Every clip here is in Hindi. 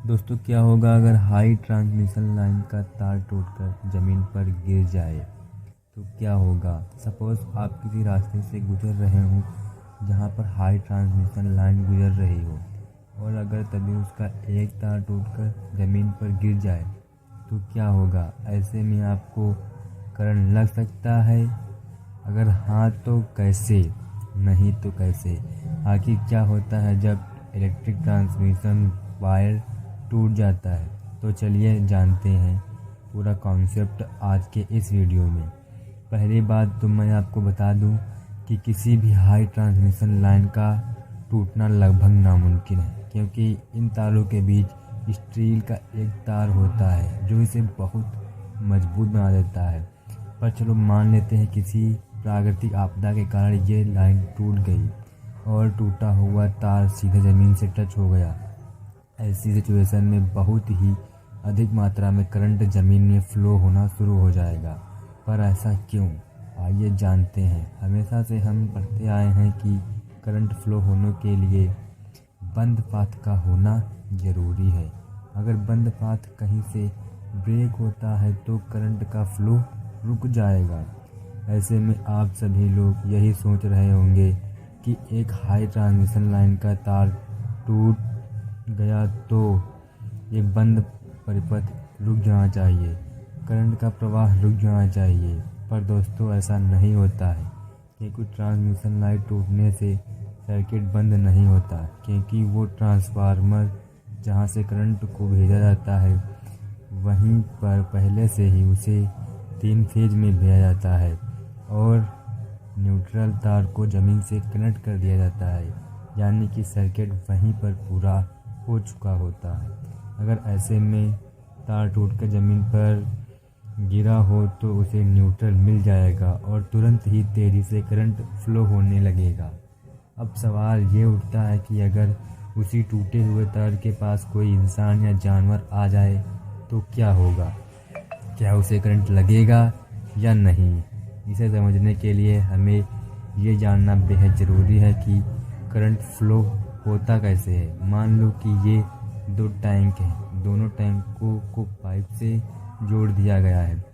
दोस्तों, क्या होगा अगर हाई ट्रांसमिशन लाइन का तार टूटकर ज़मीन पर गिर जाए तो क्या होगा। सपोज़ आप किसी रास्ते से गुजर रहे हो जहाँ पर हाई ट्रांसमिशन लाइन गुजर रही हो, और अगर तभी उसका एक तार टूटकर ज़मीन पर गिर जाए तो क्या होगा। ऐसे में आपको करंट लग सकता है। अगर हाँ तो कैसे, नहीं तो कैसे। आखिर क्या होता है जब इलेक्ट्रिक ट्रांसमिशन वायर टूट जाता है। तो चलिए जानते हैं पूरा कॉन्सेप्ट आज के इस वीडियो में। पहली बात तो मैं आपको बता दूं कि किसी भी हाई ट्रांसमिशन लाइन का टूटना लगभग नामुमकिन है, क्योंकि इन तारों के बीच स्टील का एक तार होता है जो इसे बहुत मजबूत बना देता है। पर चलो मान लेते हैं किसी प्राकृतिक आपदा के कारण ये लाइन टूट गई और टूटा हुआ तार सीधे ज़मीन से टच हो गया। ऐसी सिचुएशन में बहुत ही अधिक मात्रा में करंट ज़मीन में फ्लो होना शुरू हो जाएगा। पर ऐसा क्यों, आइए जानते हैं। हमेशा से हम पढ़ते आए हैं कि करंट फ्लो होने के लिए बंद पाथ का होना ज़रूरी है। अगर बंद पाथ कहीं से ब्रेक होता है तो करंट का फ्लो रुक जाएगा। ऐसे में आप सभी लोग यही सोच रहे होंगे कि एक हाई ट्रांसमिशन लाइन का तार टूट गया तो ये बंद परिपथ रुक जाना चाहिए, करंट का प्रवाह रुक जाना चाहिए। पर दोस्तों, ऐसा नहीं होता है, क्योंकि ट्रांसमिशन लाइन टूटने से सर्किट बंद नहीं होता, क्योंकि वो ट्रांसफार्मर जहाँ से करंट को भेजा जाता है वहीं पर पहले से ही उसे 3 फेज में भेजा जाता है और न्यूट्रल तार को ज़मीन से कनेक्ट कर दिया जाता है, यानी कि सर्किट वहीं पर पूरा हो चुका होता है। अगर ऐसे में तार टूटकर ज़मीन पर गिरा हो तो उसे न्यूट्रल मिल जाएगा और तुरंत ही तेज़ी से करंट फ्लो होने लगेगा। अब सवाल ये उठता है कि अगर उसी टूटे हुए तार के पास कोई इंसान या जानवर आ जाए तो क्या होगा। क्या उसे करंट लगेगा या नहीं। इसे समझने के लिए हमें ये जानना बेहद ज़रूरी है कि करंट फ्लो होता कैसे है। मान लो कि ये 2 टैंक हैं, दोनों टैंकों को पाइप से जोड़ दिया गया है।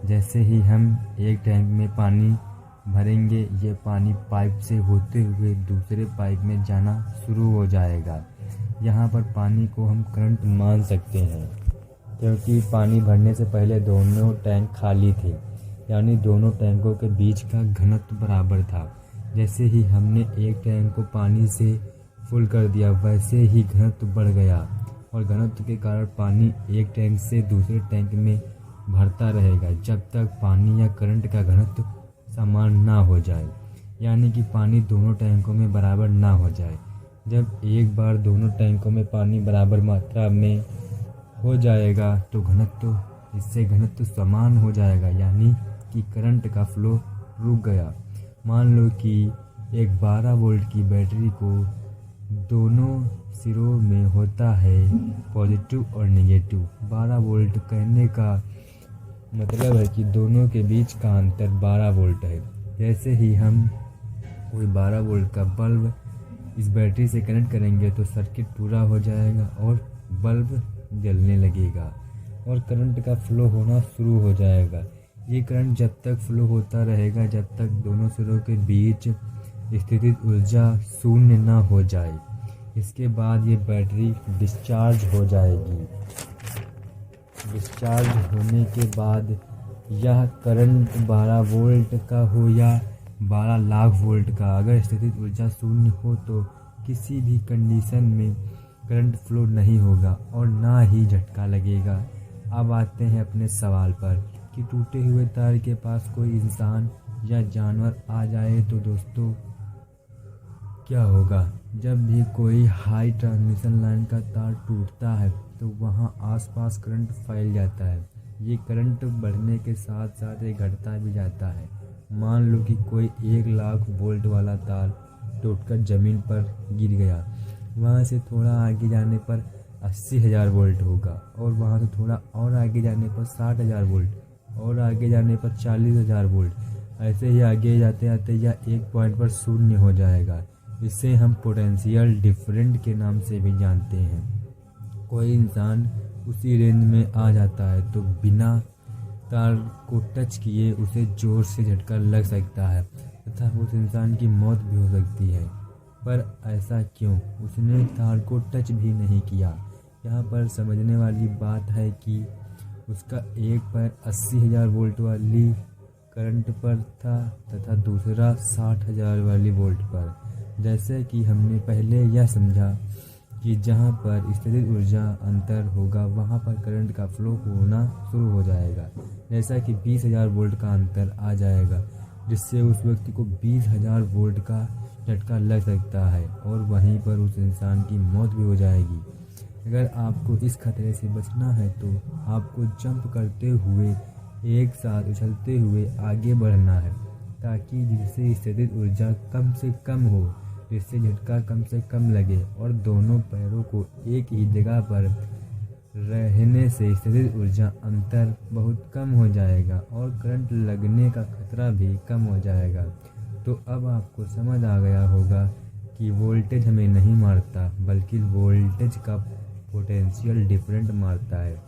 जैसे ही हम एक टैंक में पानी भरेंगे, ये पानी पाइप से होते हुए दूसरे पाइप में जाना शुरू हो जाएगा। यहाँ पर पानी को हम करंट मान सकते हैं, क्योंकि पानी भरने से पहले दोनों टैंक खाली थे, यानी दोनों टैंकों के बीच का घनत्व बराबर था। जैसे ही हमने एक टैंक को पानी से फुल कर दिया, वैसे ही घनत्व बढ़ गया और घनत्व के कारण पानी एक टैंक से दूसरे टैंक में भरता रहेगा जब तक पानी या करंट का घनत्व समान ना हो जाए, यानी कि पानी दोनों टैंकों में बराबर ना हो जाए। जब एक बार दोनों टैंकों में पानी बराबर मात्रा में हो जाएगा तो घनत्व समान हो जाएगा, यानी कि करंट का फ्लो रुक गया। मान लो कि एक 12 वोल्ट की बैटरी को दोनों सिरों में होता है पॉजिटिव और नेगेटिव। 12 वोल्ट कहने का मतलब है कि दोनों के बीच का अंतर 12 वोल्ट है। जैसे ही हम कोई 12 वोल्ट का बल्ब इस बैटरी से कनेक्ट करेंगे तो सर्किट पूरा हो जाएगा और बल्ब जलने लगेगा और करंट का फ्लो होना शुरू हो जाएगा। ये करंट जब तक फ्लो होता रहेगा जब तक दोनों सिरों के बीच स्थितिज ऊर्जा शून्य ना हो जाए। इसके बाद ये बैटरी डिस्चार्ज हो जाएगी। डिस्चार्ज होने के बाद यह करंट 12 वोल्ट का हो या 12 लाख वोल्ट का, अगर स्थितिज ऊर्जा शून्य हो तो किसी भी कंडीशन में करंट फ्लो नहीं होगा और ना ही झटका लगेगा। अब आते हैं अपने सवाल पर कि टूटे हुए तार के पास कोई इंसान या जानवर आ जाए तो दोस्तों क्या होगा। जब भी कोई हाई ट्रांसमिशन लाइन का तार टूटता है तो वहाँ आसपास करंट फैल जाता है। ये करंट बढ़ने के साथ साथ ये घटता भी जाता है। मान लो कि कोई 1 लाख वोल्ट वाला तार टूटकर ज़मीन पर गिर गया, वहाँ से थोड़ा आगे जाने पर 80,000 वोल्ट होगा और वहाँ से थोड़ा और आगे जाने पर 60,000 वोल्ट और आगे जाने पर 40,000 वोल्ट। ऐसे ही आगे जाते जाते यह एक पॉइंट पर शून्य हो जाएगा। इसे हम पोटेंशियल डिफरेंट के नाम से भी जानते हैं। कोई इंसान उसी रेंज में आ जाता है तो बिना तार को टच किए उसे ज़ोर से झटका लग सकता है तथा उस इंसान की मौत भी हो सकती है। पर ऐसा क्यों? उसने तार को टच भी नहीं किया। यहाँ पर समझने वाली बात है कि उसका एक पैर 80,000 वोल्ट वाली करंट पर था तथा दूसरा 60,000 वाली वोल्ट पर। जैसे कि हमने पहले यह समझा कि जहाँ पर स्थितिज ऊर्जा अंतर होगा वहाँ पर करंट का फ्लो होना शुरू हो जाएगा। जैसा कि 20,000 वोल्ट का अंतर आ जाएगा जिससे उस व्यक्ति को 20,000 वोल्ट का झटका लग सकता है और वहीं पर उस इंसान की मौत भी हो जाएगी। अगर आपको इस खतरे से बचना है तो आपको जंप करते हुए एक साथ उछलते हुए आगे बढ़ना है ताकि जिससे स्थितिज ऊर्जा कम से कम हो, जिससे झटका कम से कम लगे और दोनों पैरों को एक ही जगह पर रहने से स्थितिज ऊर्जा अंतर बहुत कम हो जाएगा और करंट लगने का खतरा भी कम हो जाएगा। तो अब आपको समझ आ गया होगा कि वोल्टेज हमें नहीं मारता बल्कि वोल्टेज का पोटेंशियल डिफरेंट मारता है।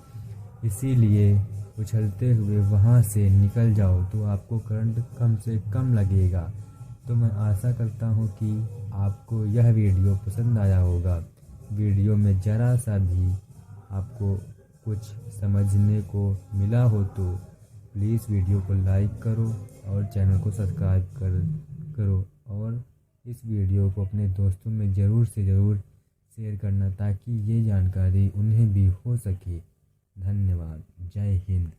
इसीलिए उछलते हुए वहाँ से निकल जाओ तो आपको करंट कम से कम लगेगा। तो मैं आशा करता हूँ कि आपको यह वीडियो पसंद आया होगा। वीडियो में ज़रा सा भी आपको कुछ समझने को मिला हो तो प्लीज़ वीडियो को लाइक करो और चैनल को सब्सक्राइब करो और इस वीडियो को अपने दोस्तों में ज़रूर से ज़रूर शेयर करना ताकि ये जानकारी उन्हें भी हो सके। धन्यवाद। जय हिंद।